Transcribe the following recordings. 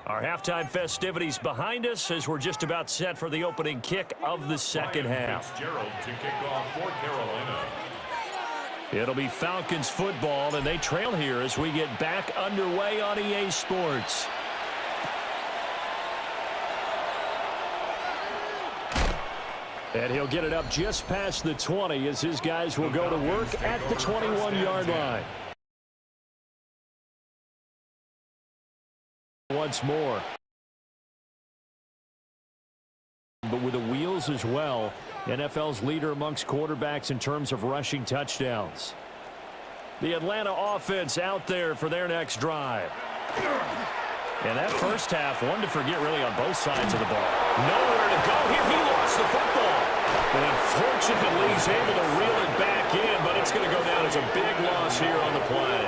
Our halftime festivities behind us as we're just about set for the opening kick of the second half. Fitzgerald to kick off for Carolina. It'll be Falcons football, and they trail here as we get back underway on EA Sports. And he'll get it up just past the 20 as his guys will go to work at the 21-yard line. Once more. But with the wheels as well, NFL's leader amongst quarterbacks in terms of rushing touchdowns. The Atlanta offense out there for their next drive. And that first half, one to forget really on both sides of the ball. Nowhere to go here. He lost the football. And unfortunately, he's able to reel it back in, but it's going to go down as a big loss here on the play.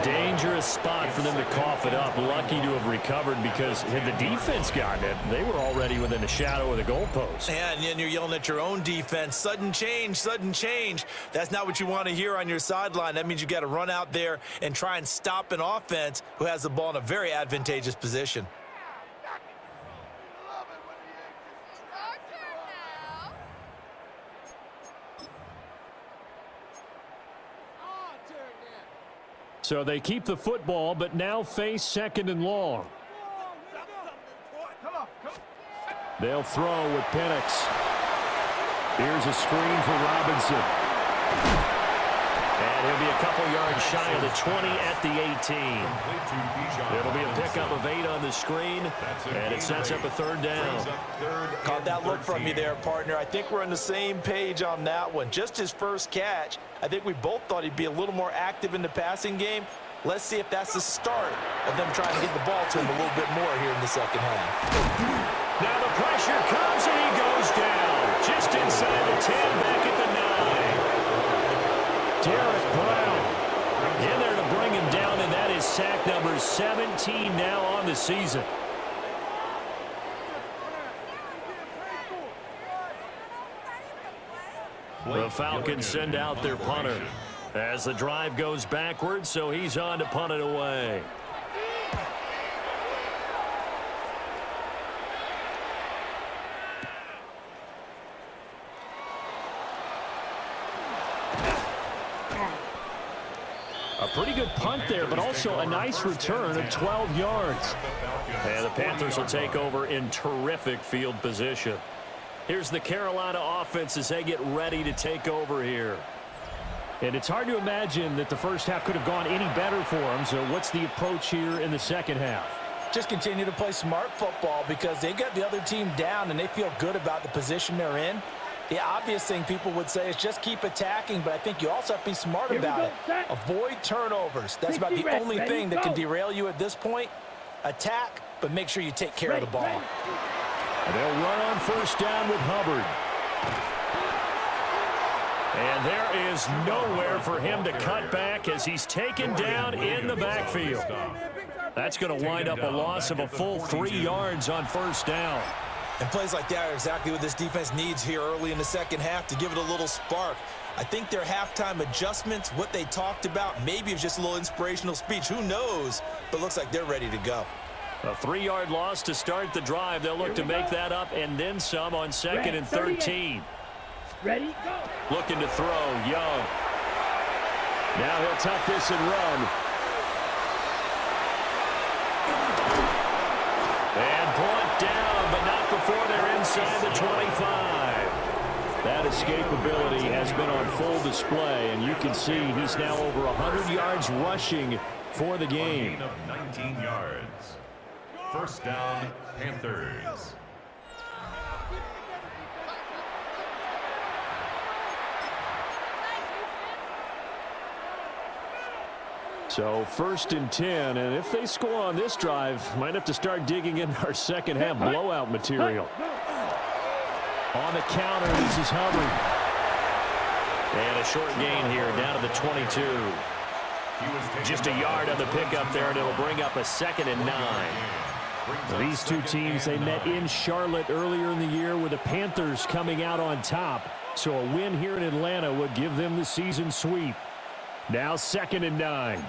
Dangerous spot for them to cough it up. Lucky to have recovered because had the defense gotten it, they were already within the shadow of the goalpost. Yeah, and you're yelling at your own defense. Sudden change, sudden change. That's not what you want to hear on your sideline. That means you got to run out there and try and stop an offense who has the ball in a very advantageous position. So they keep the football, but now face second and long. They'll throw with Penix. Here's a screen for Robinson. And he'll be a couple yards shy of the 20 at the 18. It'll be a pickup of 8 on the screen, and it sets up a third down. Caught that look from you there, partner. I think we're on the same page on that one. Just his first catch. I think we both thought he'd be a little more active in the passing game. Let's see if that's the start of them trying to get the ball to him a little bit more here in the second half. Now the pressure comes, and he goes down. Just inside the 10, back at the 9. Derek Brown in there to bring him down, and that is sack number 17 now on the season. The Falcons send out their punter as the drive goes backwards, so he's on to punt it away. A pretty good punt there, but also a nice return of 12 yards. And the Panthers will take over in terrific field position. Here's the Carolina offense as they get ready to take over here. And it's hard to imagine that the first half could have gone any better for them. So what's the approach here in the second half? Just continue to play smart football because they got the other team down and they feel good about the position they're in. The obvious thing people would say is just keep attacking, but I think you also have to be smart about it. Avoid turnovers. That's about the only thing that can derail you at this point. Attack, but make sure you take care of the ball. And they'll run on first down with Hubbard. And there is nowhere for him to cut back as he's taken down in the backfield. That's going to wind up a loss of a full 3 yards on first down. And plays like that are exactly what this defense needs here early in the second half to give it a little spark. I think their halftime adjustments, what they talked about, maybe it's just a little inspirational speech. Who knows? But looks like they're ready to go. A 3-yard loss to start the drive. They'll look to make that up and then some on second and 13. Ready, go. Looking to throw, Young. Now he'll tuck this and run. And point down, but not before they're inside the 25. That escapability has been on full display, and you can see he's now over 100 yards rushing for the game. A gain of 19 yards. First down, Panthers. So first and 10, and if they score on this drive, might have to start digging in our second half blowout material. On the counter, this is Hubbard. And a short gain here down to the 22. Just a yard on the pickup there, and it'll bring up a second and 9. These two teams, they met in Charlotte earlier in the year with the Panthers coming out on top. So a win here in Atlanta would give them the season sweep. Now second and 9.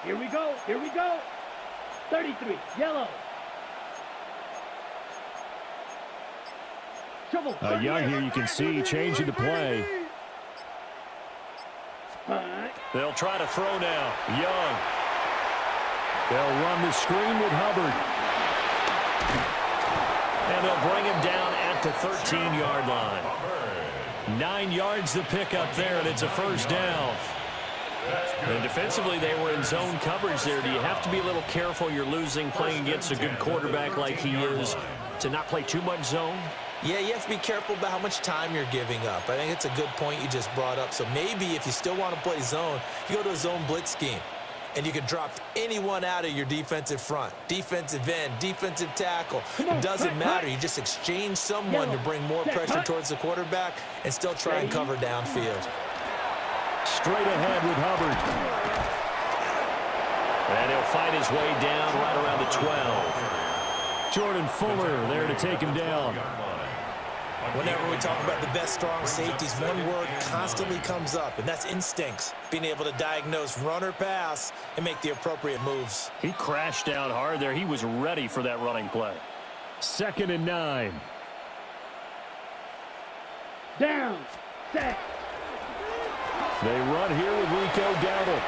Here we go. Here we go. 33, yellow. Trouble. Young here, you can see, changing the play. They'll try to throw now. Young. They'll run the screen with Hubbard. And they'll bring him down at the 13-yard line. 9 yards to pick up there, and it's a first down. And defensively, they were in zone coverage there. Do you have to be a little careful? You're losing playing against a good quarterback like he is to not play too much zone? Yeah, you have to be careful about how much time you're giving up. I think it's a good point you just brought up. So maybe if you still want to play zone, you go to a zone blitz scheme. And you can drop anyone out of your defensive front. Defensive end, defensive tackle. It doesn't matter. You just exchange someone to bring more pressure towards the quarterback and still try and cover downfield. Straight ahead with Hubbard. And he'll fight his way down right around the 12. Jordan Fuller there to take him down. Whenever we talk about the best strong safeties, one word constantly comes up, and that's instincts. Being able to diagnose run or pass and make the appropriate moves. He crashed down hard there. He was ready for that running play. 2nd and 9. Down. Set. They run here with Rico Dowdle.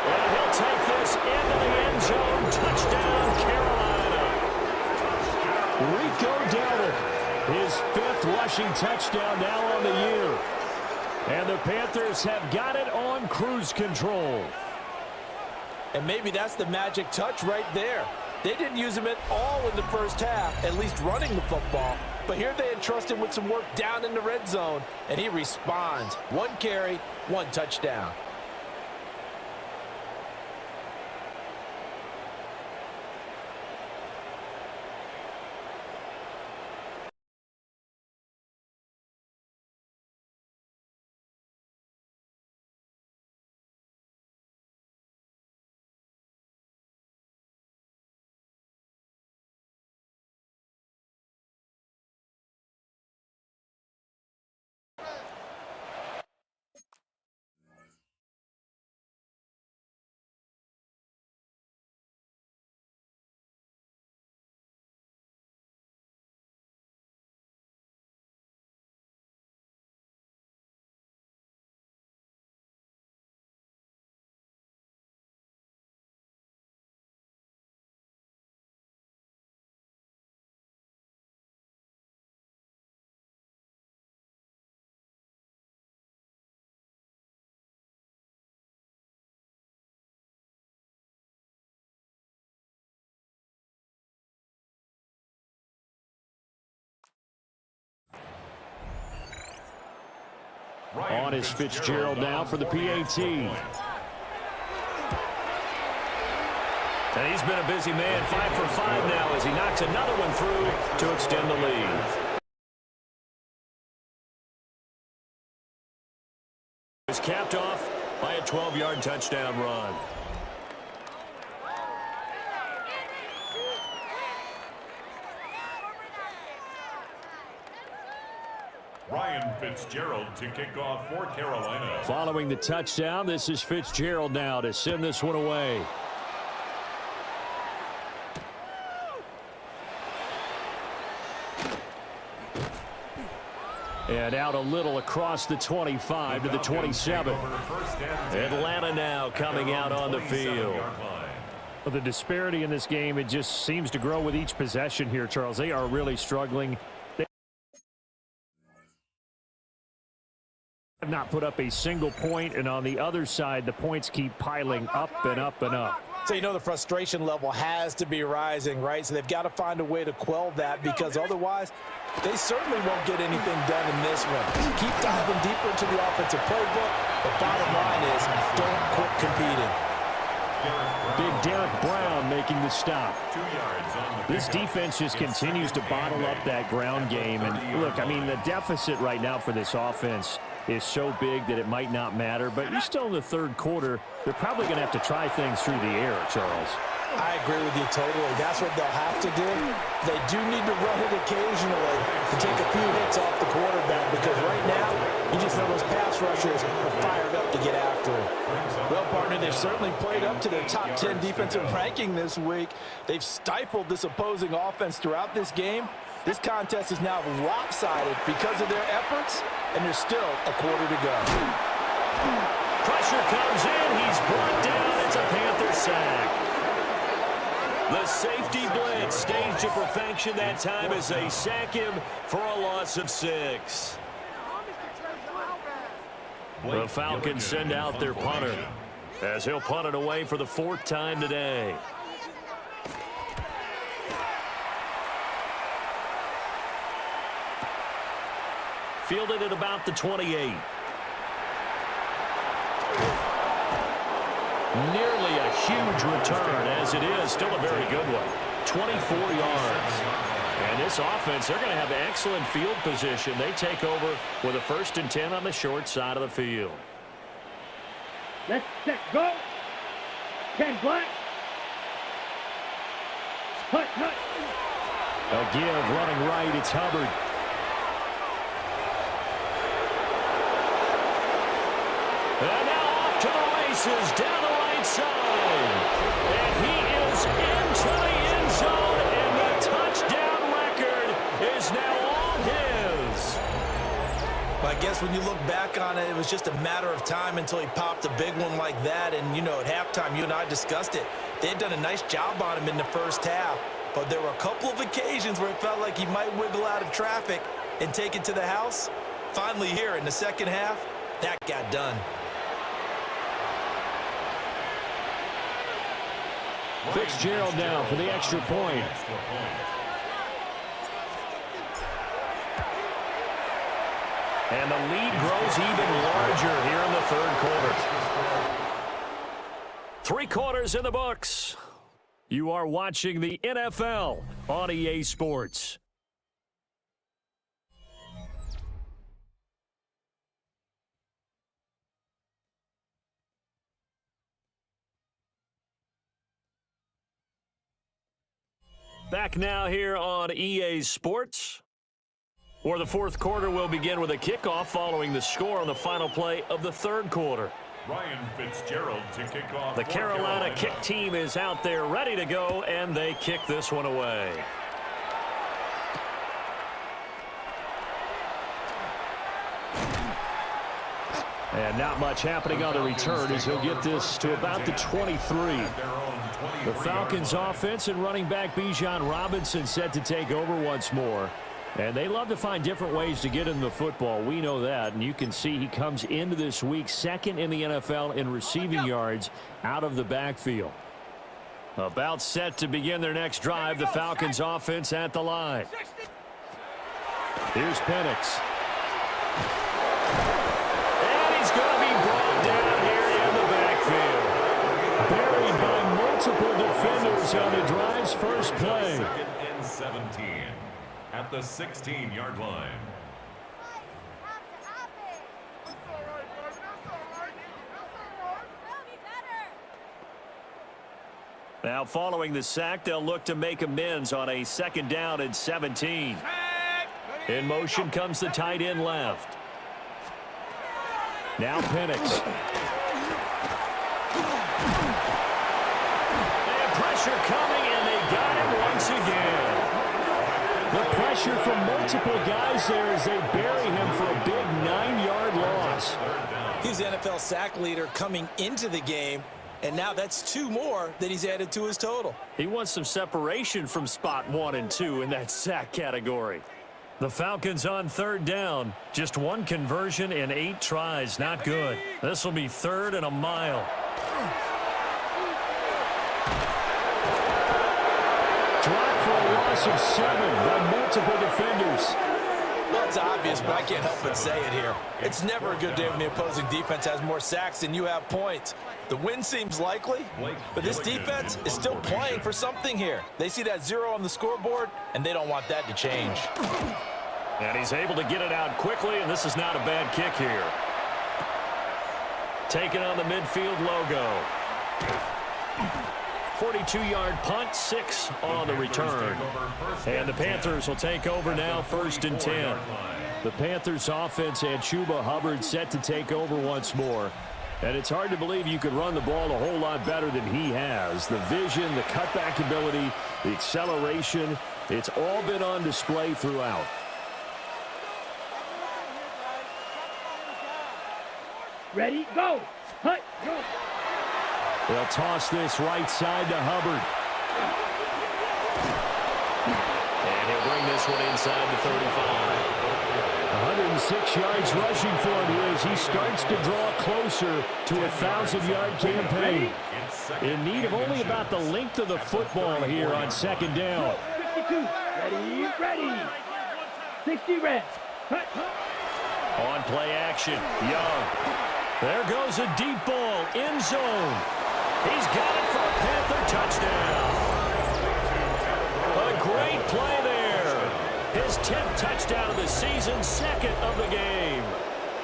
And he'll take this into the end zone. Touchdown, Carolina. Rico Dowdle, his 5th rushing touchdown now on the year. And the Panthers have got it on cruise control. And maybe that's the magic touch right there. They didn't use him at all in the first half, at least running the football. But here they entrust him with some work down in the red zone, and he responds. 1 carry, 1 touchdown. On is Fitzgerald now for the PAT. And he's been a busy man, 5 for 5 now as he knocks another one through to extend the lead. It's capped off by a 12-yard touchdown run. Ryan Fitzgerald to kick off for Carolina. Following the touchdown, this is Fitzgerald now to send this one away. And out a little across the 25 to the 27. Atlanta now coming out on the field. Well, the disparity in this game, it just seems to grow with each possession here, Charles. They are really struggling. Have not put up a single point, and on the other side, the points keep piling up and up and up. So you know the frustration level has to be rising, right? So they've got to find a way to quell that, because otherwise they certainly won't get anything done in this one. Keep diving deeper into the offensive playbook. The bottom line is don't quit competing. Big Derek Brown making the stop. This defense just continues to bottle up that ground game. And look, I mean, the deficit right now for this offense is so big that it might not matter. But you're still in the third quarter. They're probably going to have to try things through the air, Charles. I agree with you totally. That's what they'll have to do. They do need to run it occasionally to take a few hits off the quarterback, because right now, you just know those pass rushers are fired up to get after him. Well, partner, they've certainly played up to their top 10 defensive ranking this week. They've stifled this opposing offense throughout this game. This contest is now lopsided because of their efforts, and there's still a quarter to go. Pressure comes in. He's brought down. It's a Panther sack. The safety blitz staged to perfection that time as they sack him for a loss of 6. The Falcons send out their punter as he'll punt it away for the 4th time today. Fielded at about the 28. Nearly a huge return, as it is still a very good one. 24 yards. And this offense, they're going to have excellent field position. They take over with a 1st and 10 on the short side of the field. Let's set, go. 10 black. Hut, hut. A give running right. It's Hubbard. And now off to the races down the right side. And he is into the end zone, and the touchdown record is now all his. But I guess when you look back on it, it was just a matter of time until he popped a big one like that. And, you know, at halftime, you and I discussed it. They had done a nice job on him in the first half. But there were a couple of occasions where it felt like he might wiggle out of traffic and take it to the house. Finally here in the second half, that got done. Fitzgerald now for the extra point. And the lead grows even larger here in the 3rd quarter. 3 quarters in the books. You are watching the NFL on EA Sports. Back now here on EA Sports, where the 4th quarter will begin with a kickoff following the score on the final play of the 3rd quarter. Ryan Fitzgerald to kick off. The Carolina kick team is out there ready to go, and they kick this one away. And not much happening on the return as he'll get this to about the 23. The Falcons offense and running back Bijan Robinson set to take over once more. And they love to find different ways to get in the football. We know that. And you can see he comes into this week 2nd in the NFL in receiving yards out of the backfield. About set to begin their next drive. The Falcons offense at the line. Here's Penix. And he's going to be brought down here in the backfield. Buried by multiple defenders on the drive's first play. 2nd and 17 at the 16-yard line. Now following the sack, they'll look to make amends on a 2nd down and 17. In motion comes the tight end left. Now Penix. And pressure coming, and they got him once again. The pressure from multiple guys there as they bury him for a big 9-yard loss. He's the NFL sack leader coming into the game, and now that's 2 more that he's added to his total. He wants some separation from spot 1 and 2 in that sack category. The Falcons on 3rd down. Just 1 conversion in 8 tries. Not good. This will be 3rd and a mile. Drop for a loss of 7 by multiple defenders. Well, it's obvious, but I can't help but say it here. It's never a good day when the opposing defense has more sacks than you have points. The win seems likely, but this defense is still playing for something here. They see that 0 on the scoreboard, and they don't want that to change. And he's able to get it out quickly, and this is not a bad kick here. Taking on the midfield logo. 42-yard punt, 6 on the return. And the Panthers will take over now, 1st and 10. The Panthers offense and Chuba Hubbard set to take over once more. And it's hard to believe you could run the ball a whole lot better than he has. The vision, the cutback ability, the acceleration, it's all been on display throughout. Ready, go. Hut, go. They'll toss this right side to Hubbard. And he'll bring this one inside the 35. 106 yards rushing for him here as he starts to draw closer to a 1,000-yard campaign. In need of only about the length of the football here on 2nd down. 52, ready. 60 red. Hut, hut. On play action, Young. There goes a deep ball, end zone. He's got it for a Panther touchdown. A great play there. His 10th touchdown of the season, 2nd of the game.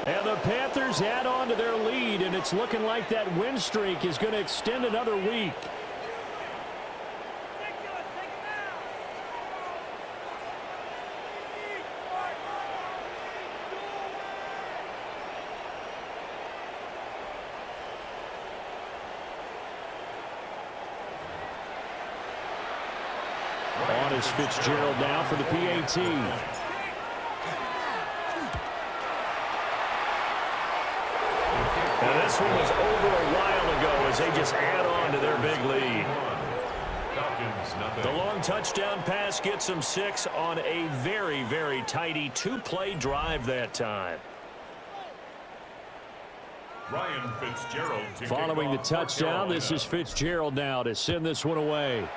And the Panthers add on to their lead, and it's looking like that win streak is going to extend another week. On is Fitzgerald now for the PAT. And this one was over a while ago as they just add on to their big lead. The long touchdown pass gets them 6 on a very, very tidy 2-play drive that time. Ryan Fitzgerald. Following the touchdown, this is Fitzgerald now to send this one away.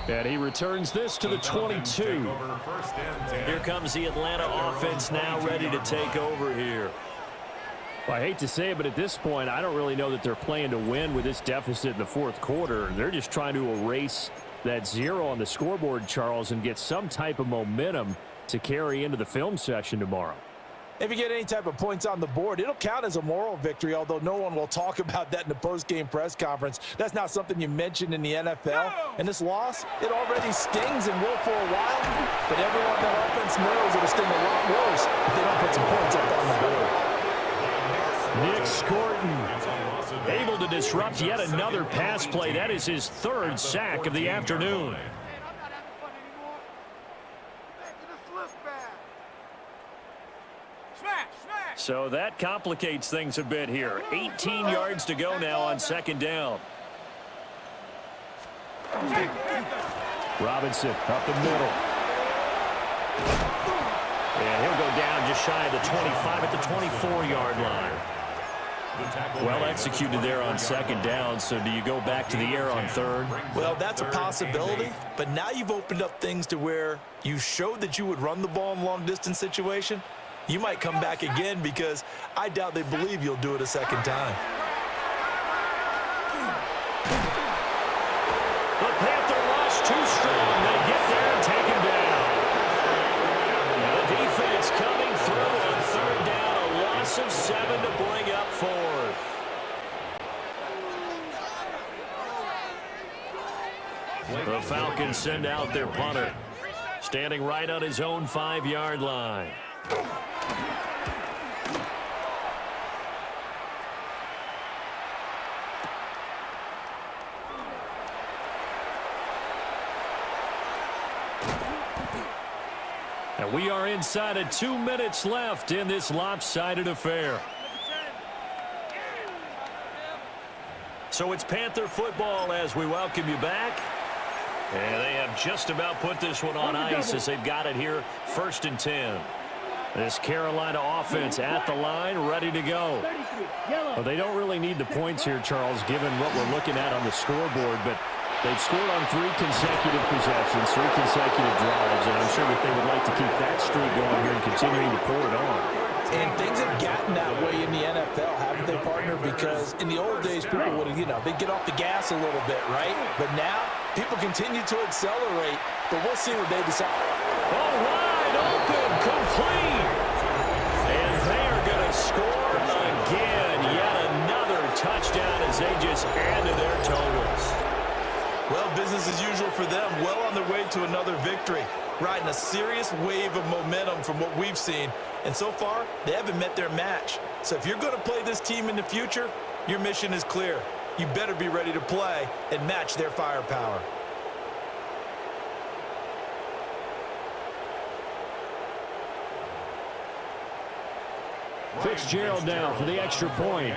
And he returns this to the 22. Here comes the Atlanta offense now ready to take over here. Well, I hate to say it, but at this point, I don't really know that they're playing to win with this deficit in the 4th quarter. They're just trying to erase that 0 on the scoreboard, Charles, and get some type of momentum to carry into the film session tomorrow. If you get any type of points on the board, it'll count as a moral victory, although no one will talk about that in the post-game press conference. That's not something you mentioned in the NFL. And this loss, it already stings and will for a while, but everyone on that offense knows it'll sting a lot worse if they don't put some points up on the board. Nick Scorton able to disrupt yet another pass play. That is his 3rd sack of the afternoon. So that complicates things a bit here. 18 yards to go now on 2nd down. Robinson up the middle. And he'll go down just shy of the 25 at the 24-yard line. Well executed there on 2nd down. So do you go back to the air on 3rd? Well, that's a possibility, but now you've opened up things to where you showed that you would run the ball in a long-distance situation. You might come back again because I doubt they believe you'll do it a 2nd time. The Panther rush too strong. They get there and take him down. The defense coming through on 3rd down. A loss of 7 to bring up 4th. The Falcons send out their punter, standing right on his own 5-yard line. And we are inside of 2 minutes left in this lopsided affair. So it's Panther football as we welcome you back. And they have just about put this one on ice as they've got it here, 1st and 10. This Carolina offense at the line, ready to go. Well, they don't really need the points here, Charles, given what we're looking at on the scoreboard, but they've scored on 3 consecutive possessions, 3 consecutive drives, and I'm sure that they would like to keep that streak going here and continuing to pour it on. And things have gotten that way in the NFL, haven't they, partner? Because in the old days, people would, they'd get off the gas a little bit, right? But now, people continue to accelerate, but we'll see what they decide. All right. wide open, complete. And they are going to score again. Yet another touchdown as they just add to their totals. Well, business as usual for them. Well on their way to another victory. Riding a serious wave of momentum from what we've seen. And so far, they haven't met their match. So if you're going to play this team in the future, your mission is clear. You better be ready to play and match their firepower. Fitzgerald now for the extra point.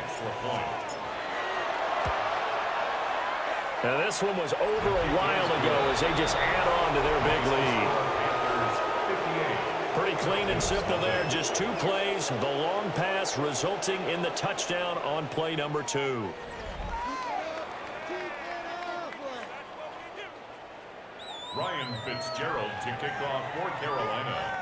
Now this one was over a while ago as they just add on to their big lead. Pretty clean and simple there. Just 2 plays. The long pass resulting in the touchdown on play number 2. Ryan Fitzgerald to kick off for Carolina.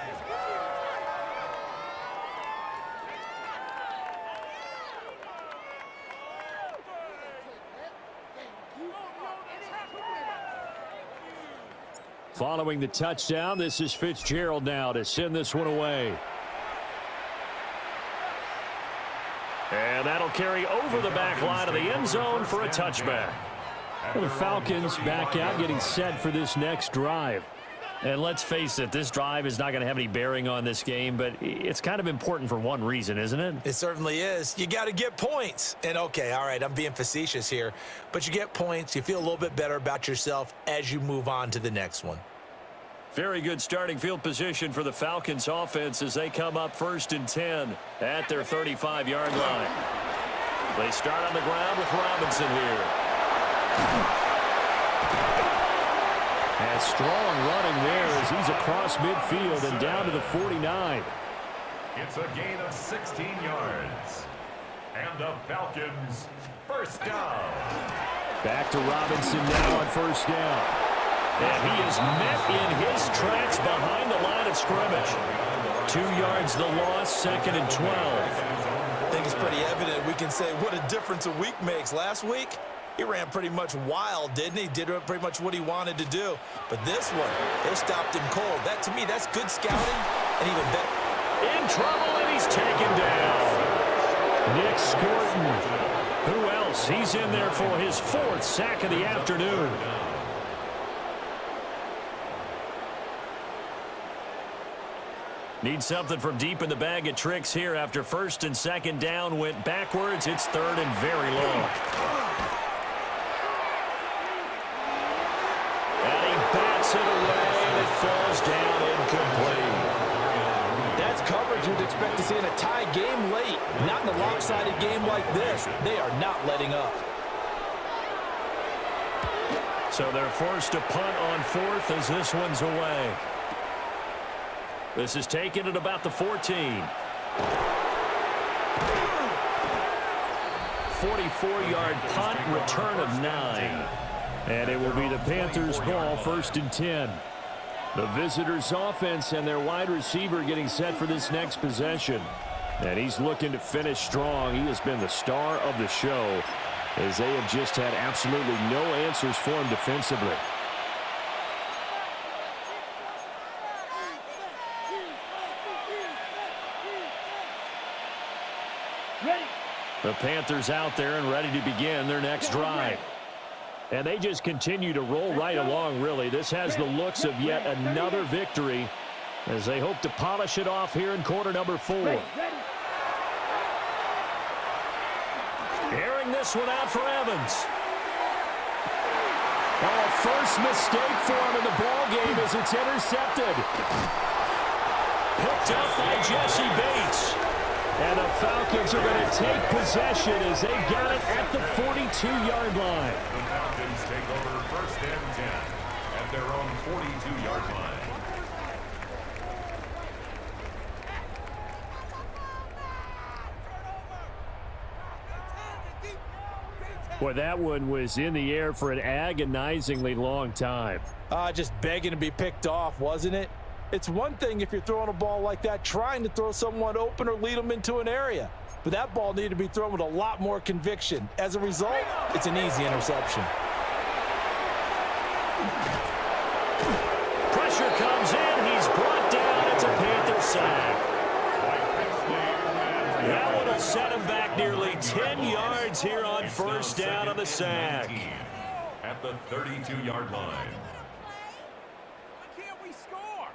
Following the touchdown, this is Fitzgerald now to send this one away. And that'll carry over the back line of the end zone for a touchback. The Falcons back out getting set for this next drive. And let's face it, this drive is not going to have any bearing on this game, but it's kind of important for one reason, isn't it? It certainly is. You got to get points. And, okay, all right, I'm being facetious here. But you get points. You feel a little bit better about yourself as you move on to the next one. Very good starting field position for the Falcons offense as they come up 1st and 10 at their 35-yard line. They start on the ground with Robinson here. And strong running there as he's across midfield and down to the 49. It's a gain of 16 yards. And the Falcons, first down. Back to Robinson now on 1st down. And he is met in his tracks behind the line of scrimmage. 2 yards the loss, 2nd and 12. I think it's pretty evident. We can say what a difference a week makes. Last week, he ran pretty much wild, didn't he? Did pretty much what he wanted to do. But this one, they stopped him cold. That, to me, that's good scouting and even better. In trouble, and he's taken down. Nick Scorton. Who else? He's in there for his 4th sack of the afternoon. Need something from deep in the bag of tricks here after 1st and 2nd down went backwards. It's 3rd and very long. And he bats it away, and it falls down incomplete. That's coverage you'd expect to see in a tie game late. Not in a lopsided game like this. They are not letting up. So they're forced to punt on 4th as this one's away. This is taken at about the 14. 44-yard punt, return of 9. And it will be the Panthers' ball, 1st and 10. The visitors' offense and their wide receiver getting set for this next possession. And he's looking to finish strong. He has been the star of the show as they have just had absolutely no answers for him defensively. The Panthers out there and ready to begin their next drive. And they just continue to roll right along, really. This has the looks of yet another victory as they hope to polish it off here in quarter number 4. Airing this one out for Evans. Oh, first mistake for him in the ball game as it's intercepted. Picked up by Jesse Bates. And the Falcons are going to take possession as they got it at the 42-yard line. The Falcons take over 1st and 10 at their own 42-yard line. Boy, that one was in the air for an agonizingly long time. Just begging to be picked off, wasn't it? It's one thing if you're throwing a ball like that, trying to throw someone open or lead them into an area. But that ball needed to be thrown with a lot more conviction. As a result, it's an easy interception. Pressure comes in. He's brought down at 10 yards here on It's first now down on the second and sack. 19 at the 32-yard line. Why can't we score?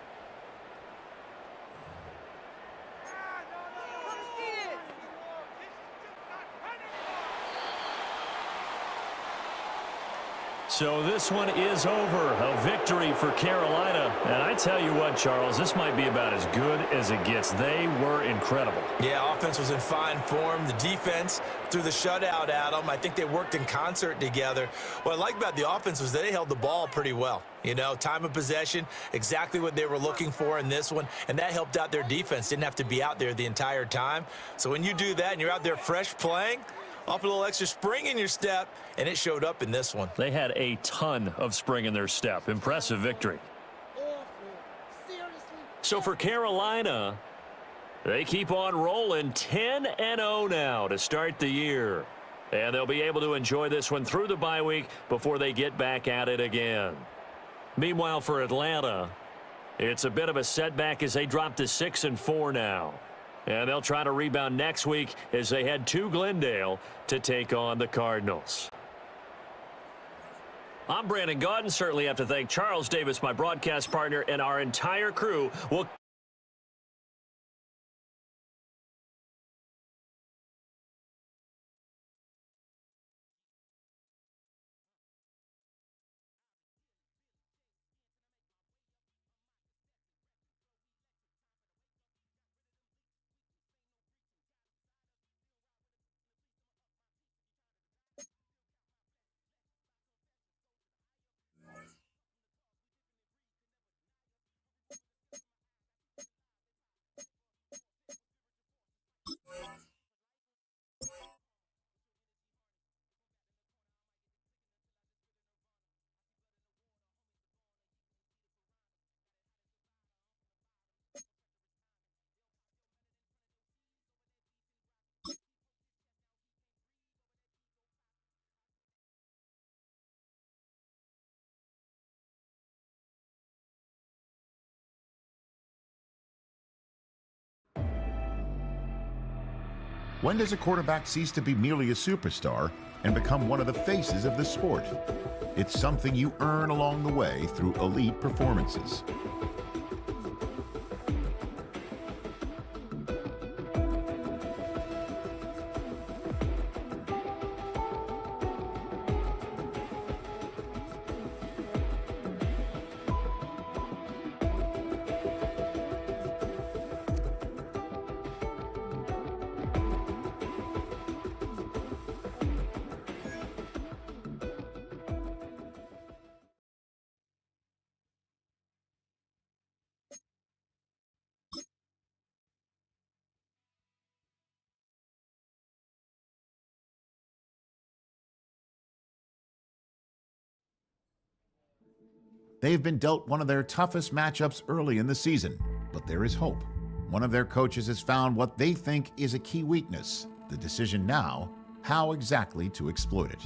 Come see this. So this one is over. A victory for Carolina. And I tell you what, Charles, this might be about as good as it gets. They were incredible. Yeah, offense was in fine form. The defense threw the shutout at them. I think they worked in concert together. What I like about the offense was they held the ball pretty well. You know, time of possession, exactly what they were looking for in this one, and that helped out their defense. Didn't have to be out there the entire time. So when you do that and you're out there fresh playing, off a little extra spring in your step, and it showed up in this one. They had a ton of spring in their step. Impressive victory. So for Carolina, they keep on rolling 10-0 now to start the year. And they'll be able to enjoy this one through the bye week before they get back at it again. Meanwhile, for Atlanta, it's a bit of a setback as they drop to 6-4 now. And they'll try to rebound next week as they head to Glendale to take on the Cardinals. I'm Brandon Gaudin. Certainly have to thank Charles Davis, my broadcast partner, and our entire crew. When does a quarterback cease to be merely a superstar and become one of the faces of the sport? It's something you earn along the way through elite performances. They have been dealt one of their toughest matchups early in the season, but there is hope. One of their coaches has found what they think is a key weakness. The decision now, how exactly to exploit it.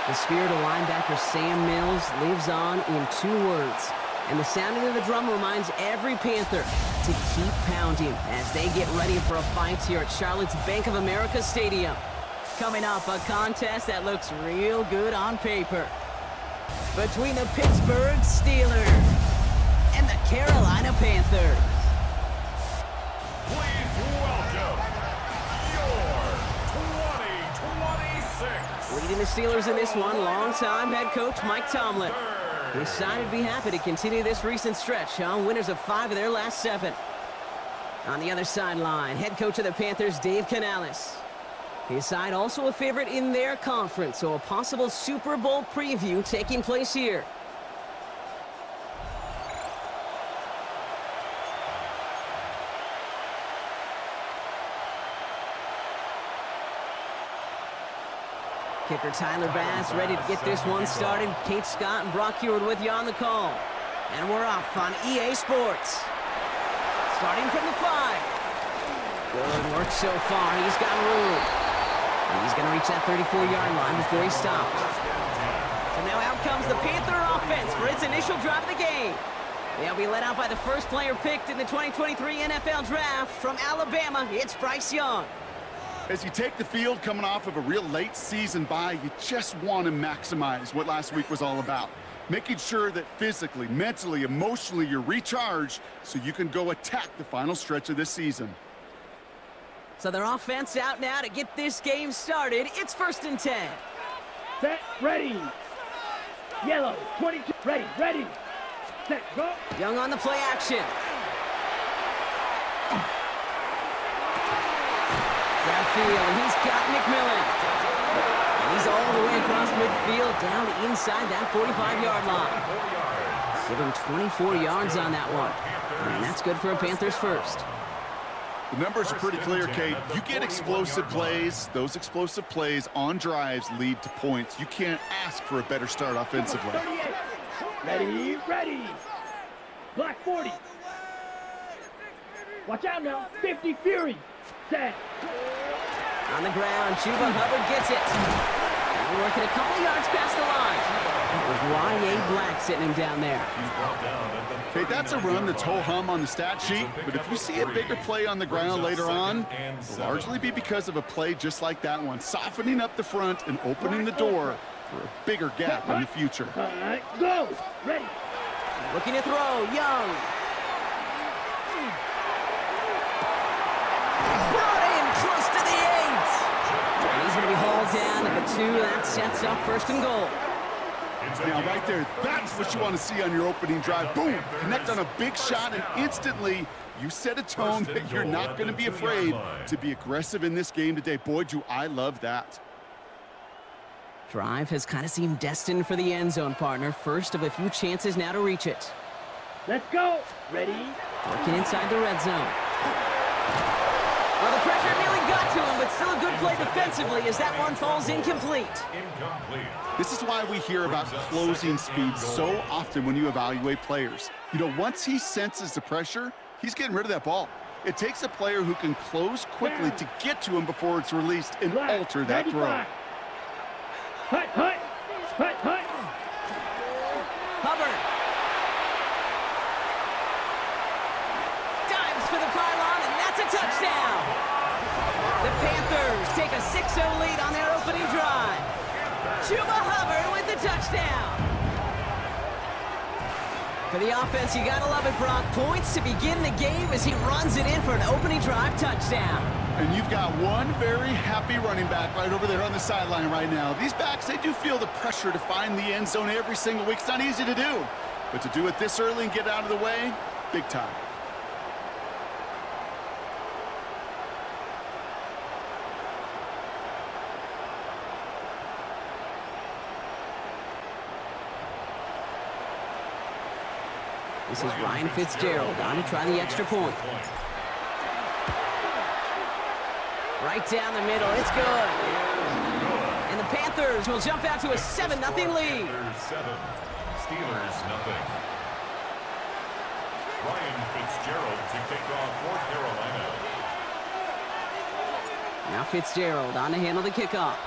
The spirit of linebacker Sam Mills lives on in 2 words. And the sounding of the drum reminds every Panther to keep pounding as they get ready for a fight here at Charlotte's Bank of America Stadium. Coming up, a contest that looks real good on paper. Between the Pittsburgh Steelers and the Carolina Panthers. Please welcome your 2026. Leading the Steelers in this one, longtime head coach Mike Tomlin. His side would be happy to continue this recent stretch, winners of 5 of their last 7. On the other sideline, head coach of the Panthers, Dave Canales. His side also a favorite in their conference, so a possible Super Bowl preview taking place here. Kicker Tyler Bass ready to get this one started. Kate Scott and Brock Heward with you on the call. And we're off on EA Sports. Starting from the 5. Good work so far. He's got room. And he's going to reach that 34-yard line before he stops. So now out comes the Panther offense for its initial drive of the game. They'll be led out by the first player picked in the 2023 NFL Draft from Alabama. It's Bryce Young. As you take the field coming off of a real late season bye, you just want to maximize what last week was all about. Making sure that physically, mentally, emotionally, you're recharged so you can go attack the final stretch of this season. So their offense out now to get this game started. It's 1st and 10. Set, ready. Yellow, 22, ready. Set, go. Young on the play action. Downfield, he's got McMillan. And he's all the way across midfield, down inside that 45-yard line. Give him 24 yards on that one. And that's good for a Panthers first. The numbers are pretty clear, Kate. You get explosive plays. Those explosive plays on drives lead to points. You can't ask for a better start offensively. 38. Ready. Black 40. Watch out now. 50 Fury. Set. On the ground, Chuba Hubbard gets it. And working a couple yards past the line. With Y.A. Black sitting him down there. Okay, that's a run that's ho-hum on the stat sheet, but if you see a bigger play on the ground later on, it'll largely be because of a play just like that one, softening up the front and opening the door for a bigger gap in the future. Go. Ready. Looking to throw, Young. Brought in close to the 8. And he's going to be hauled down at the 2. That sets up 1st and goal. Now, right there, that's what you want to see on your opening drive. Boom! Connect on a big shot, and instantly you set a tone that you're not going to be afraid to be aggressive in this game today. Boy, do I love that. Drive has kind of seemed destined for the end zone, partner. First of a few chances now to reach it. Let's go. Ready. Working inside the red zone. Well, the pressure nearly got to him, but still a good play defensively as that one falls incomplete. This is why we hear about closing speed so often when you evaluate players. You know, once he senses the pressure, he's getting rid of that ball. It takes a player who can close quickly to get to him before it's released and alter that throw. Hut. Hubbard. Dives for the pylon, and that's a touchdown. The Panthers take a 6-0 lead on their opening drive. Chuba Hubbard with the touchdown. For the offense, you gotta love it, Brock. Points to begin the game as he runs it in for an opening drive touchdown. And you've got one very happy running back right over there on the sideline right now. These backs, they do feel the pressure to find the end zone every single week. It's not easy to do, but to do it this early and get out of the way, big time. This is Ryan Fitzgerald on to try the extra point. Right down the middle, it's good. And the Panthers will jump out to a 7-0 lead. Steelers 0. Ryan Fitzgerald to kick off for Carolina. Now Fitzgerald on to handle the kickoff.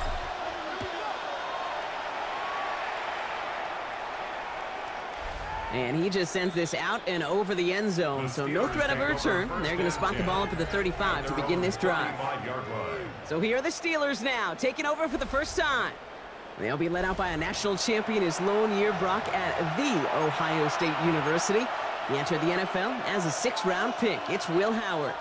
And he just sends this out and over the end zone, so no threat of a return. They're going to spot the ball up at the 35 to begin this drive. So here are the Steelers now, taking over for the first time. They'll be led out by a national champion his lone year, Brock, at the Ohio State University. He entered the NFL as a 6th-round pick. It's Will Howard.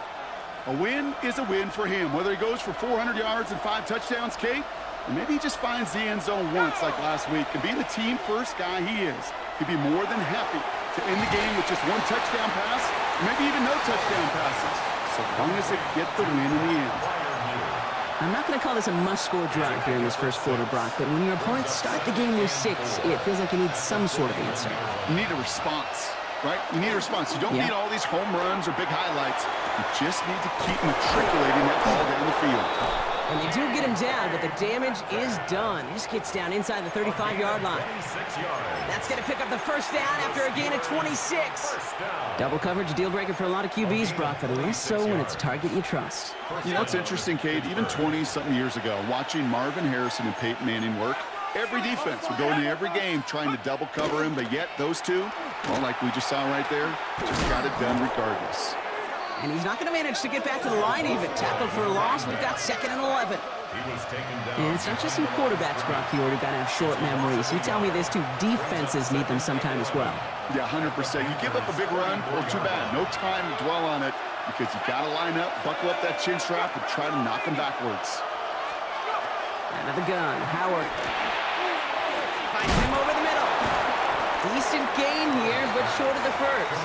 A win is a win for him, whether he goes for 400 yards and 5 touchdowns, Kate, or maybe he just finds the end zone once like last week. And being the team-first guy he is, he'd be more than happy to end the game with just 1 touchdown pass, or maybe even no touchdown passes, so long as they get the win in the end. I'm not going to call this a must-score drive here in this first quarter, Brock, but when your opponents start the game with 6, it feels like you need some sort of answer. You need a response, right? You need a response. You don't need all these home runs or big highlights. You just need to keep matriculating that ball down the field. And they do get him down, but the damage is done. This gets down inside the 35-yard line. That's going to pick up the first down after a gain of 26. Double coverage, deal breaker for a lot of QBs, Brock, but less so when it's a target you trust. You know, it's interesting, Kate, even 20-something years ago, watching Marvin Harrison and Peyton Manning work, every defense would go into every game trying to double cover him, but yet those two, well, like we just saw right there, just got it done regardless. And he's not going to manage to get back to the line even. Tackled for a loss. We've got 2nd and 11. And it's not just some quarterbacks, Brock. You already got to have short memories. You tell me this too. Defenses need them sometime as well. Yeah, 100%. You give up a big run, well, too bad. No time to dwell on it because you got to line up, buckle up that chin strap, and try to knock him backwards. Out of the gun, Howard. Finds him over the middle. Decent gain here, but short of the first.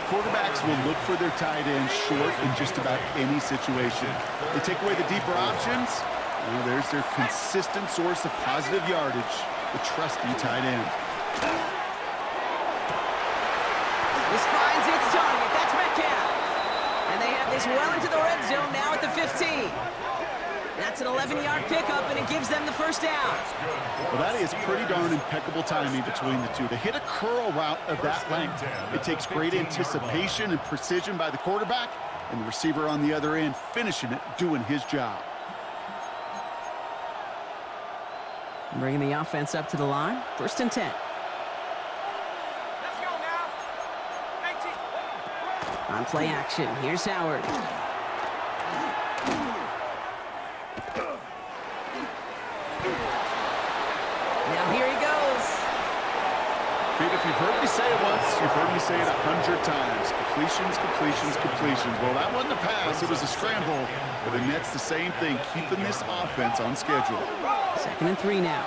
Quarterbacks will look for their tight end short in just about any situation. They take away the deeper options. Well, there's their consistent source of positive yardage, the trusty tight end. This finds its target. That's Metcalf. And they have this well into the red zone now at the 15. That's an 11-yard pickup, and it gives them the first down. Well, that is pretty darn impeccable timing between the two. To hit a curl route of that length, it takes great anticipation and precision by the quarterback, and the receiver on the other end finishing it, doing his job. Bringing the offense up to the line. 1st and 10. Let's go now. 18. On play action, here's Howard. Now here he goes. Pete, if you've heard me say it once, you've heard me say it 100 times. Completions, completions, completions. Well, that wasn't a pass. It was a scramble. But the Nets the same thing, keeping this offense on schedule. 2nd and 3 now.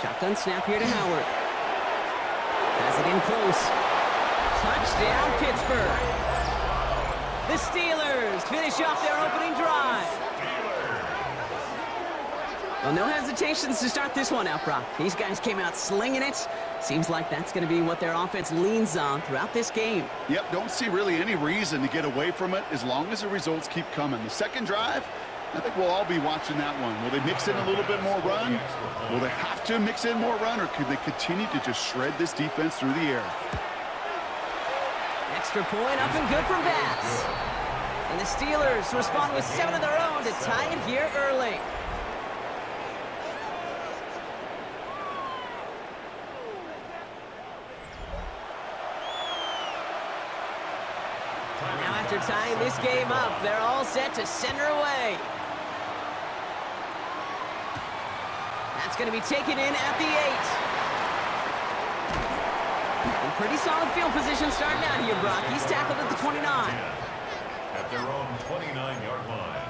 Shotgun snap here to Howard. Has it in close. Touchdown, Pittsburgh. The Steelers finish off their opening drive. Well, no hesitations to start this one out, Brock. These guys came out slinging it. Seems like that's going to be what their offense leans on throughout this game. Yep, don't see really any reason to get away from it as long as the results keep coming. The second drive, I think we'll all be watching that one. Will they mix in a little bit more run? Will they have to mix in more run, or could they continue to just shred this defense through the air? Extra point up and good from Bass. And the Steelers respond with 7 of their own to tie it here early. Now after tying this game up, they're all set to center away. That's going to be taken in at the 8. Pretty solid field position starting out here, Brock. He's tackled at the 29. At their own 29-yard line.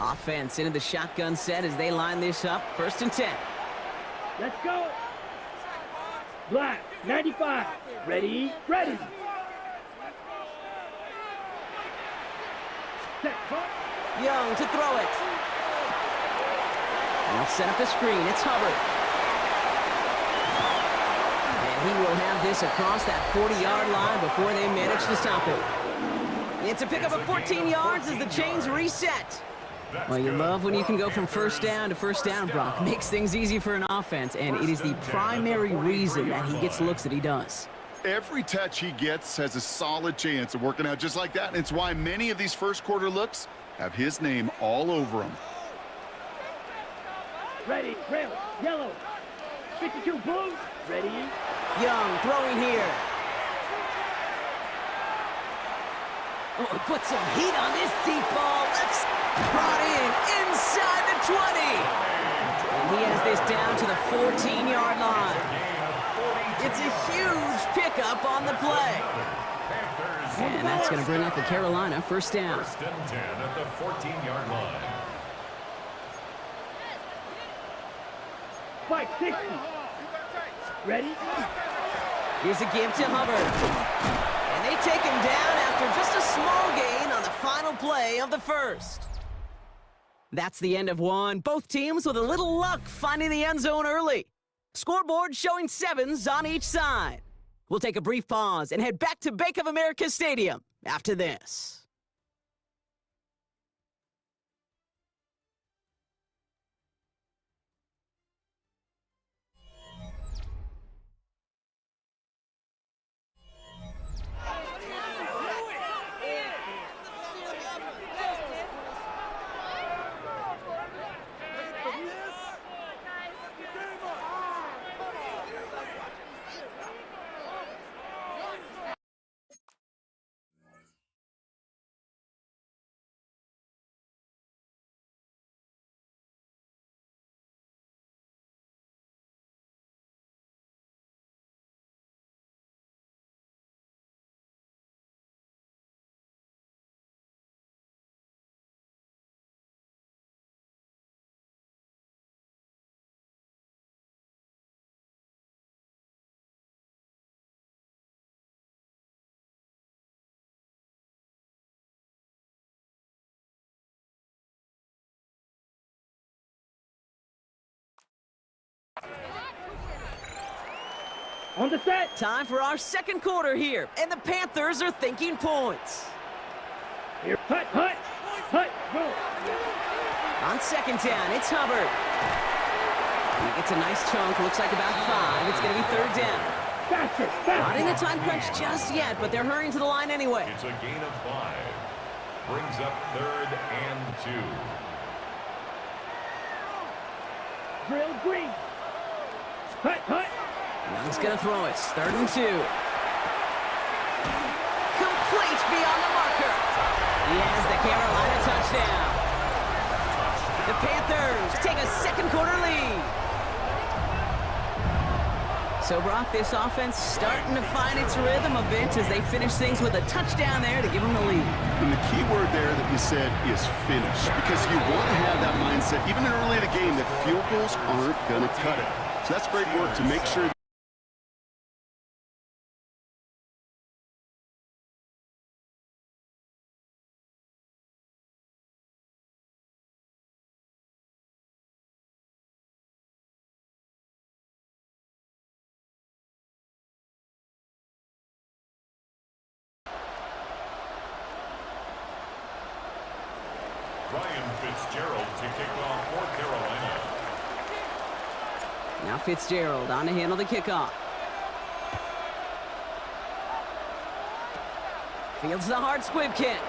Offense into the shotgun set as they line this up. 1st and 10. Let's go. Black, 95. Ready, ready. Set, cut. Young to throw it. They'll set up the screen. It's Hubbard. And he will have this across that 40-yard line before they manage to stop it. It's a pickup of 14 yards as the chains reset. Well, you love when you can go from first down to first down, Brock. Makes things easy for an offense, and it is the primary reason that he gets looks that he does. Every touch he gets has a solid chance of working out just like that. And it's why many of these first quarter looks have his name all over them. Ready, rail, yellow. 52 blue. Ready. Young throwing here. Oh, he put some heat on this deep ball. Left brought in inside the 20. And he has this down to the 14-yard line. It's a huge pickup on the play. And that's going to bring up the Carolina first down. First and 10 at the 14-yard line. 560. Ready? Here's a give to Hubbard. And they take him down after just a small gain on the final play of the first. That's the end of one. Both teams with a little luck finding the end zone early. Scoreboard showing 7s on each side. We'll take a brief pause and head back to Bank of America Stadium after this. On the set. Time for our second quarter here, and the Panthers are thinking points. Here, hut, go. On second down, it's Hubbard. He gets a nice chunk, looks like about 5. It's going to be third down. Faster. Not in a time crunch just yet, but they're hurrying to the line anyway. It's a gain of 5. Brings up 3rd and 2. Drill green. Hut. Young's going to throw it. 3rd and 2. Complete beyond the marker. He has the Carolina touchdown. The Panthers take a second quarter lead. So, Brock, this offense starting to find its rhythm a bit as they finish things with a touchdown there to give them the lead. And the key word there that you said is finish, because you want to have that mindset, even early in the game, that field goals aren't going to cut it. So that's great work to make sure Ryan Fitzgerald to kick off for Carolina. Now Fitzgerald on to handle the kickoff. Fields the hard squib kick.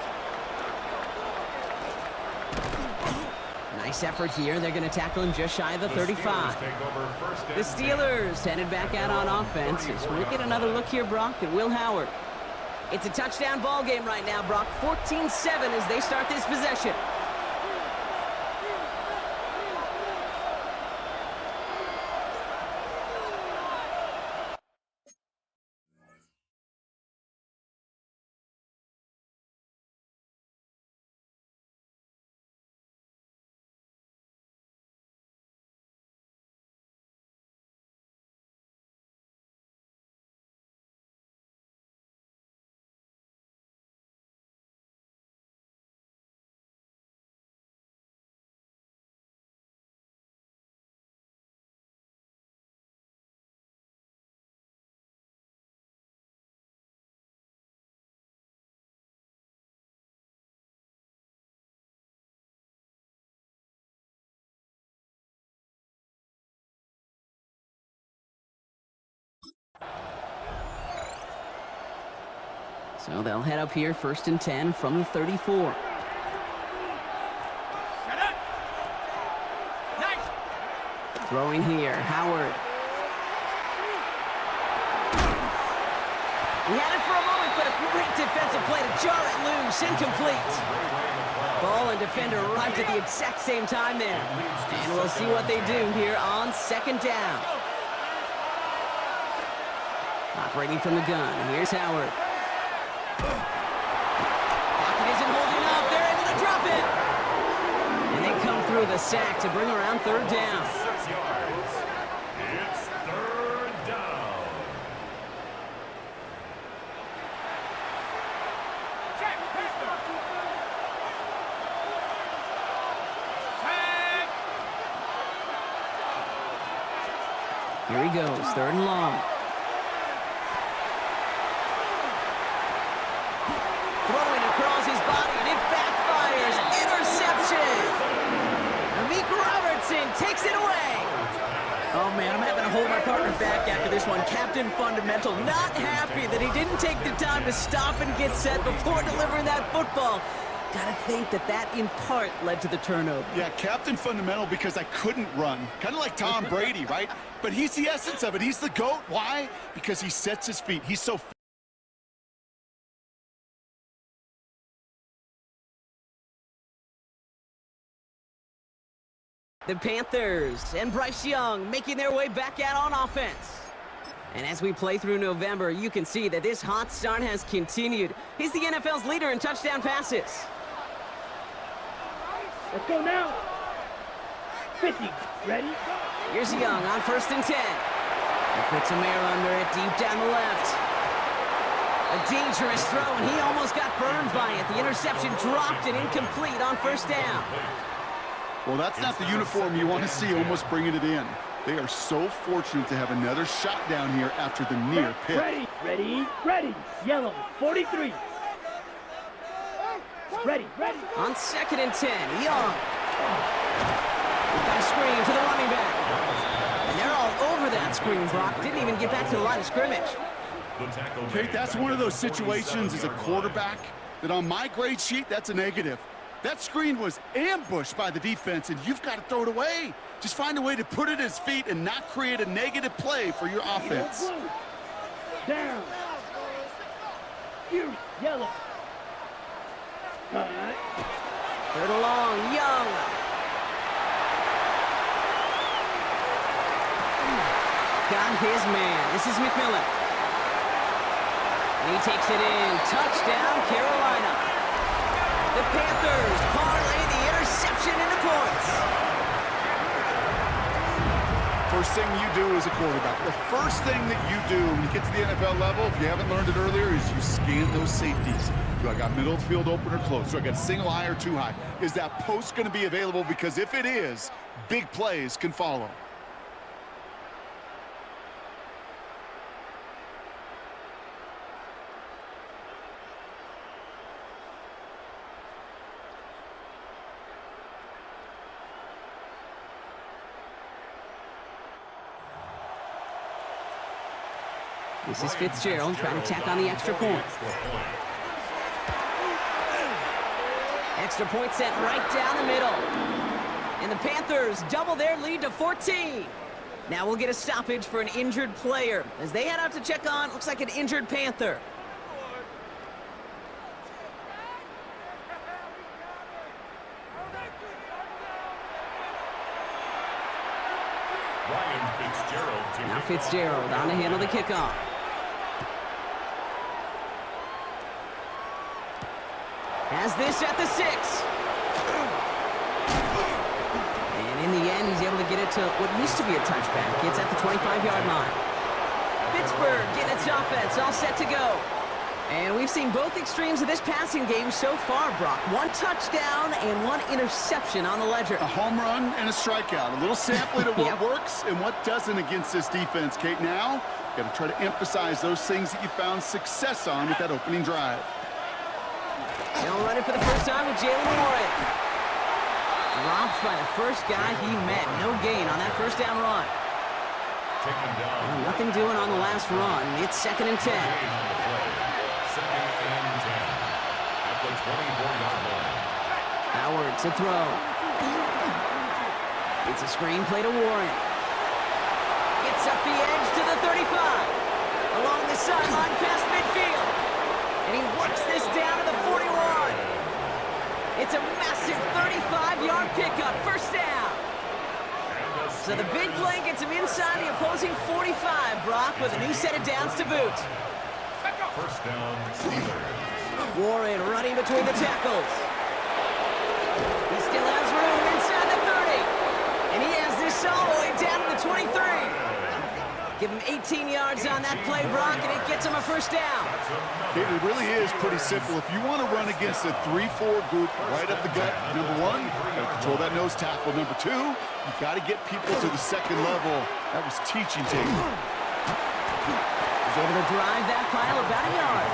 Nice effort here. They're going to tackle him just shy of the 35. The Steelers headed back out on offense. As we get another look here, Brock, at Will Howard. It's a touchdown ball game right now, Brock. 14-7 as they start this possession. So they'll head up here, 1st and 10 from the 34. Throwing here, Howard. He had it for a moment, but a great defensive play to jar it loose, incomplete. Ball and defender arrived at the exact same time there. And we'll see what they do here on 2nd down. Operating from the gun, here's Howard. Pocket isn't holding up, they're able to drop it. And they come through the sack to bring around 3rd down. 6 yards. It's 3rd down. Here he goes, 3rd and long. Throwing across his body, and it backfires. Interception! Amik Robertson takes it away. Oh, man, I'm having to hold my partner back after this one. Captain Fundamental not happy that he didn't take the time to stop and get set before delivering that football. Gotta think that in part led to the turnover. Yeah, Captain Fundamental because I couldn't run. Kind of like Tom Brady, right? But he's the essence of it. He's the GOAT. Why? Because he sets his feet. He's so... The Panthers and Bryce Young making their way back out on offense. And as we play through November, you can see that this hot start has continued. He's the NFL's leader in touchdown passes. Let's go now. 50. Ready? Here's Young on 1st and 10. He puts some air under it deep down the left. A dangerous throw, and he almost got burned by it. The interception dropped and incomplete on 1st down. Well, that's not the uniform you want to see almost bringing it in. They are so fortunate to have another shot down here after the near pick. Ready, ready, ready. Yellow, 43. Ready, ready. On 2nd and 10, Young. Got a screen to the running back. And they're all over that screen, Brock. Didn't even get back to the line of scrimmage. Okay, that's one of those situations as a quarterback that on my grade sheet, that's a negative. That screen was ambushed by the defense, and you've got to throw it away. Just find a way to put it at his feet and not create a negative play for your offense. Down. You, yellow. 3rd and long, Young. Got his man. This is McMillan. And he takes it in. Touchdown, Carolina. The Panthers parlay the interception into points. First thing you do as a quarterback, the first thing that you do when you get to the NFL level, if you haven't learned it earlier, is you scan those safeties. Do I got middle of the field open or close? Do I got a single high or two high? Is that post going to be available? Because if it is, big plays can follow. This is Fitzgerald trying to tack on the extra point. Extra point set right down the middle. And the Panthers double their lead to 14. Now we'll get a stoppage for an injured player as they head out to check on, looks like an injured Panther. Now Fitzgerald on to handle the kickoff. Has this at the 6. And in the end, he's able to get it to what used to be a touchback. It's at the 25-yard line. Pittsburgh getting its offense all set to go. And we've seen both extremes of this passing game so far, Brock. 1 touchdown and 1 interception on the ledger. A home run and a strikeout. A little sampling of what works and what doesn't against this defense, Kate. Now, got to try to emphasize those things that you found success on with that opening drive. They'll run it for the first time with Jalen Warren. Dropped by the first guy he met. No gain on that first down run. Well, nothing doing on the last run. It's 2nd and 10. 24-yard line. Howard to throw. It's a screen play to Warren. Gets up the edge to the 35. Along the sideline past midfield. And he works this down to the 41. It's a massive 35-yard pickup. First down. So the big play gets him inside the opposing 45, Brock, with a new set of downs to boot. First down, Steelers. Warren running between the tackles. He still has room inside the 30. And he has this all the way down to the 23. Give him 18 yards on that play, Brock, and it gets him a first down. It really is pretty simple. If you want to run against a 3-4 group right up the gut, number one, you got to control that nose tackle. Number two, you got to get people to the second level. That was teaching tape. He's able to drive that pile about a yard.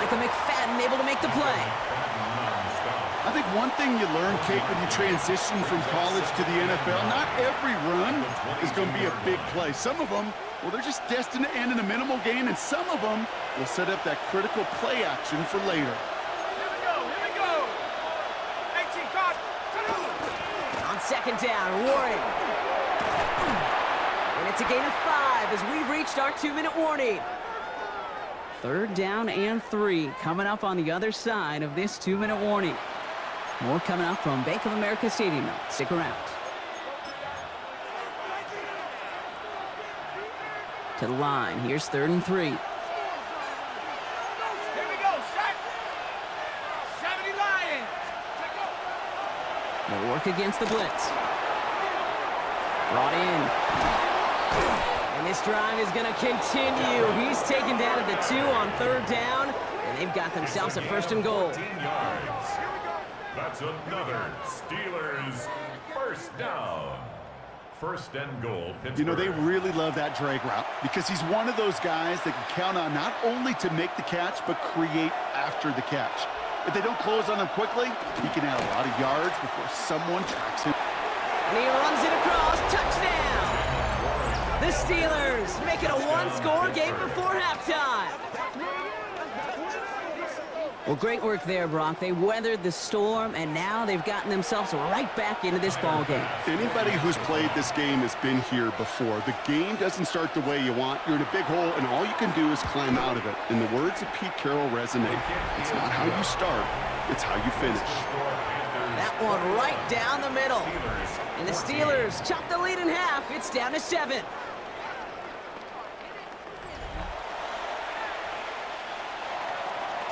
Michael McFadden able to make the play. I think one thing you learn, Kate, when you transition from college to the NFL, not every run is going to be a big play. Some of them, well, they're just destined to end in a minimal gain, and some of them will set up that critical play action for later. Here we go. 18 caught. On second down, Warren. And it's a gain of 5 as we've reached our 2-minute warning. Third down and 3 coming up on the other side of this 2-minute warning. More coming up from Bank of America Stadium. Stick around. To the line. Here's 3rd and 3. Here we go. Set. 70 Lions. They'll work against the blitz. Brought in. And this drive is going to continue. He's taken down at the 2 on 3rd down. And they've got themselves a 1st and goal. 15 yards. That's another Steelers first down. 1st and goal, Pittsburgh. You know, they really love that drag route because he's one of those guys that can count on not only to make the catch, but create after the catch. If they don't close on him quickly, he can add a lot of yards before someone tracks him. And he runs it across. Touchdown! The Steelers make it a 1-score game before halftime. Well, great work there, Brock. They weathered the storm, and now they've gotten themselves right back into this ball game. Anybody who's played this game has been here before. The game doesn't start the way you want. You're in a big hole, and all you can do is climb out of it. And the words of Pete Carroll resonate. It's not how you start, it's how you finish. That one right down the middle. And the Steelers chop the lead in half. It's down to 7.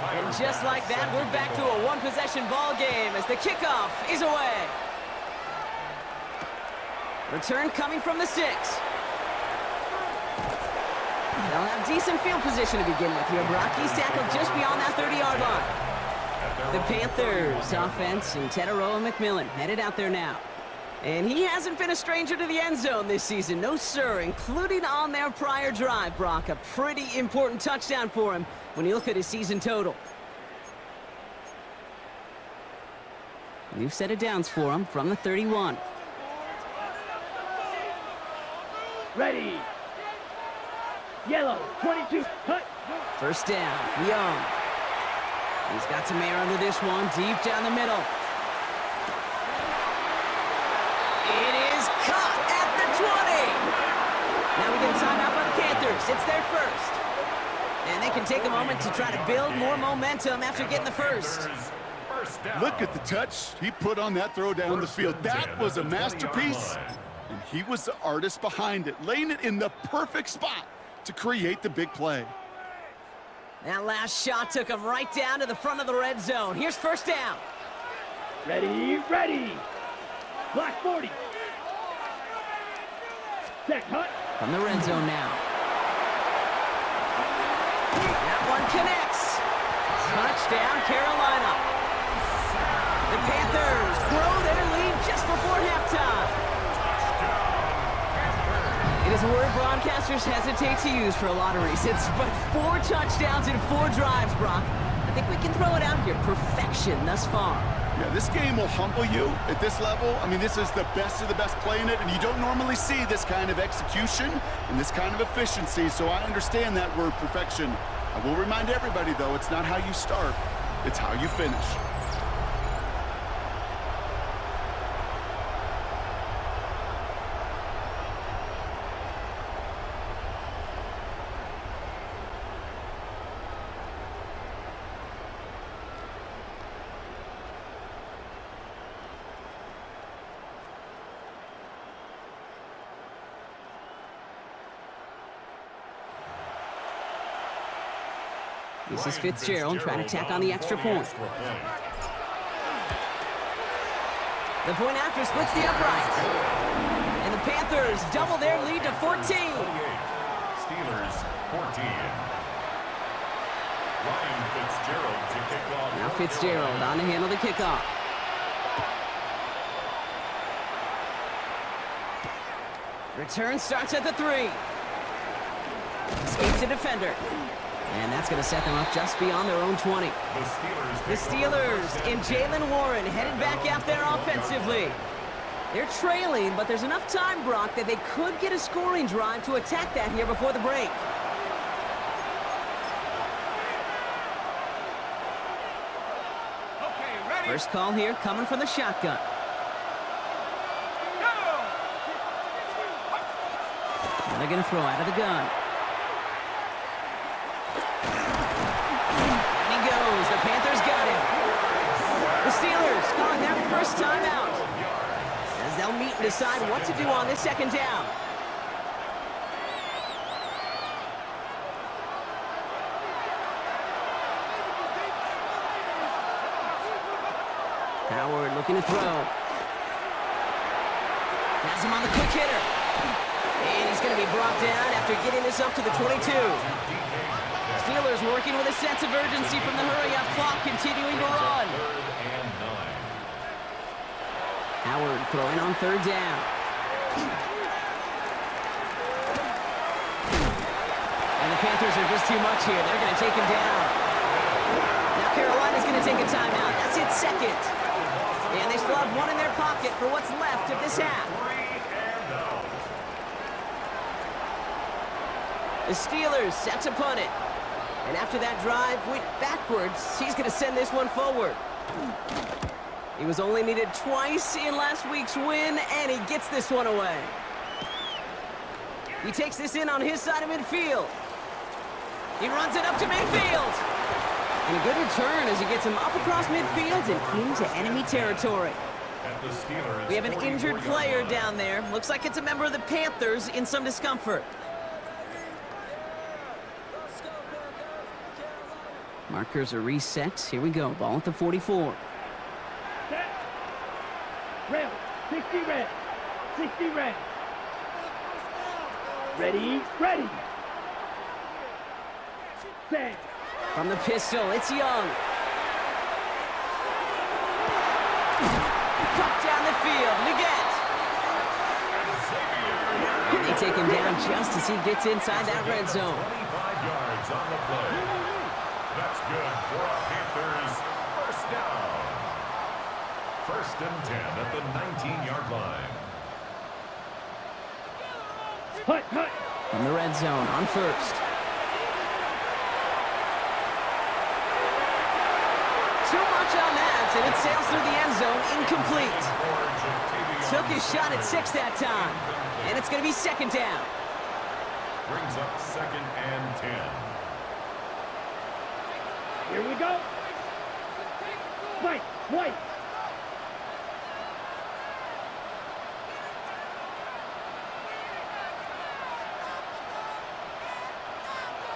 And just like that, we're back to a 1-possession ball game as the kickoff is away. Return coming from the 6. They'll have decent field position to begin with here. Brock, he's tackled just beyond that 30-yard line. The Panthers offense and Tedero and McMillan headed out there now. And he hasn't been a stranger to the end zone this season. No, sir, including on their prior drive, Brock. A pretty important touchdown for him when you look at his season total. New set of downs for him from the 31. Ready. Yellow, 22, cut. First down, Young. He's got some air under this one, deep down the middle. It is caught at the 20. Now we get a timeout by the Panthers. It's their first. And they can take a moment to try to build more momentum after getting the first. Look at the touch he put on that throw down the field. That was a masterpiece. And he was the artist behind it, laying it in the perfect spot to create the big play. That last shot took him right down to the front of the red zone. Here's first down. Ready, ready. Black 40. Set, cut. From the red zone now. That one connects. Touchdown, Carolina. The Panthers grow their lead just before halftime. It is a word broadcasters hesitate to use for a lot of reasons, but 4 touchdowns in 4 drives, Brock. I think we can throw it out here. Perfection thus far. Yeah, this game will humble you at this level. I mean, this is the best of the best playing it, and you don't normally see this kind of execution and this kind of efficiency, so I understand that word perfection. I will remind everybody, though, it's not how you start, It's how you finish. This is Fitzgerald trying to tack on the extra point. The point after splits the uprights. And the Panthers double their lead to 14. Steelers 14. Ryan Fitzgerald to kick off. Now Fitzgerald on to handle the kickoff. Return starts at the 3. Escapes the defender. And that's going to set them up just beyond their own 20. The Steelers and Jalen Warren headed back out there offensively. They're trailing, but there's enough time, Brock, that they could get a scoring drive to attack that here before the break. Okay, ready? First call here coming from the shotgun. And they're going to throw out of the gun. The Panthers got him. The Steelers calling their first time out as they'll meet and decide what to do on this second down. Howard looking to throw. Has him on the quick hitter. And he's going to be brought down after getting this up to the 22. Steelers working with a sense of urgency from the hurry-up clock, continuing to run. Howard throwing on third down. And the Panthers are just too much here. They're going to take him down. Now Carolina's going to take a timeout. That's its second. And they still have one in their pocket for what's left of this half. The Steelers set to punt it. And after that drive went backwards, he's going to send this one forward. He was only needed twice in last week's win, and he gets this one away. He takes this in on his side of midfield. He runs it up to midfield. And a good return as he gets him up across midfield and into enemy territory. We have an injured player down there. Looks like it's a member of the Panthers in some discomfort. Markers are reset. Here we go. Ball at the 44. Set. Red. 60 red. 60 red. Ready. Ready. Set. From the pistol, it's Young. Cut down the field. Leggett. And they take him down just as he gets inside that red zone. 25 yards on the play. That's good for a Panthers first down. 1st and 10 at the 19-yard line. Hut, hut. From the red zone on first. Too much on that, and it sails through the end zone, incomplete. Took his shot at 6 that time, and it's going to be 2nd down. Brings up 2nd and 10. Here we go. White, white.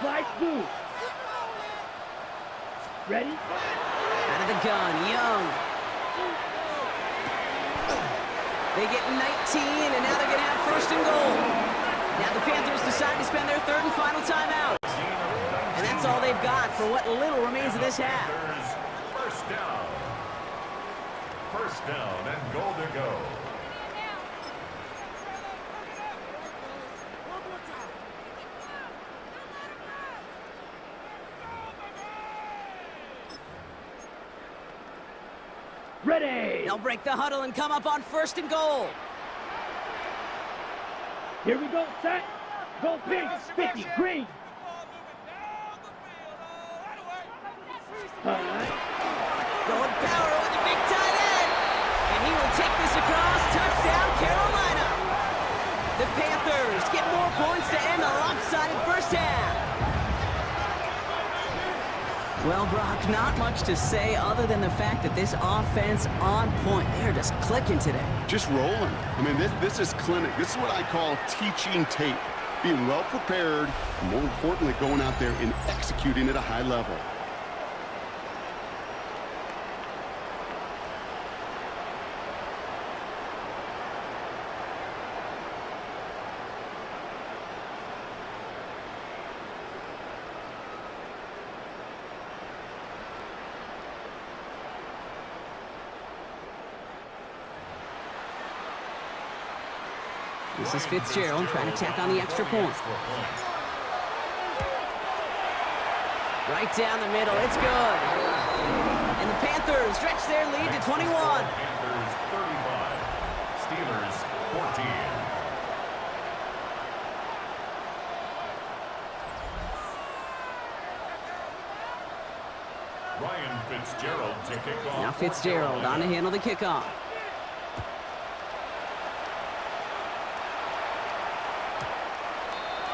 Flash blue. Ready? Out of the gun, Young. They get 19, and now they're going to have 1st and goal. Now the Panthers decide to spend their 3rd and final timeout. And that's all they've got for what little remains of this half. First down. 1st down and goal to go. Ready. They'll break the huddle and come up on 1st and goal. Here we go. Set. Go pink. 50. Green. Going power with the big tight end. And he will take this across. Touchdown, Carolina. The Panthers get more points to end a lopsided first half. Well, Brock, not much to say other than the fact that this offense on point. They're just clicking today. Just rolling. I mean, this is clinic. This is what I call teaching tape. Being well prepared, and more importantly, going out there and executing at a high level. This is Fitzgerald trying to tack on the extra point. Right down the middle, it's good. And the Panthers stretch their lead to 21. Panthers 35, Steelers 14. Ryan Fitzgerald to kick off. Now Fitzgerald on to handle the kickoff.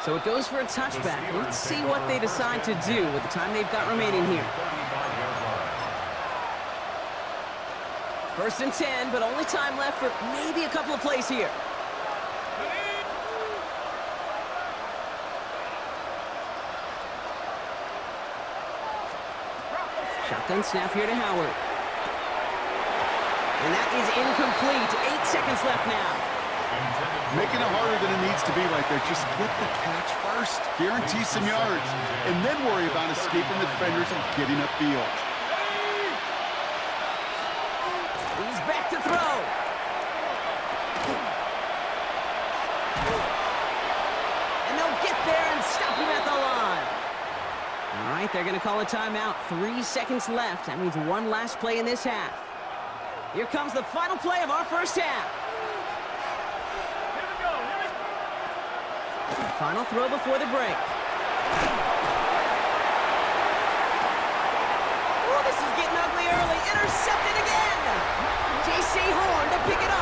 So it goes for a touchback. Let's see what they decide to do with the time they've got remaining here. 1st and 10, but only time left for maybe a couple of plays here. Shotgun snap here to Howard. And that is incomplete. 8 seconds left now. Making it harder than it needs to be right there. Just get the catch first. Guarantee some yards. And then worry about escaping the defenders and getting upfield. He's back to throw. And they'll get there and stop him at the line. All right, they're going to call a timeout. 3 seconds left. That means one last play in this half. Here comes the final play of our first half. Final throw before the break. Oh, this is getting ugly early. Intercepted again. J.C. Horn to pick it on.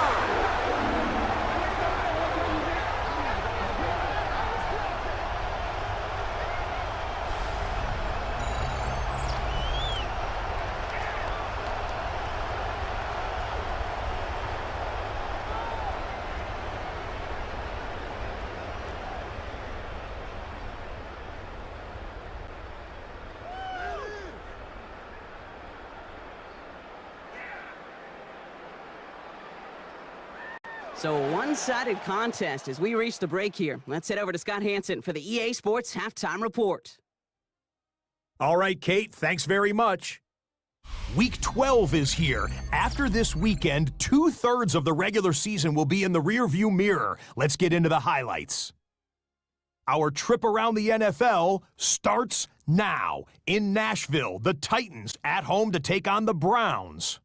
So a one-sided contest as we reach the break here. Let's head over to Scott Hansen for the EA Sports Halftime Report. All right, Kate, thanks very much. Week 12 is here. After this weekend, 2/3 of the regular season will be in the rearview mirror. Let's get into the highlights. Our trip around the NFL starts now. In Nashville, the Titans at home to take on the Browns.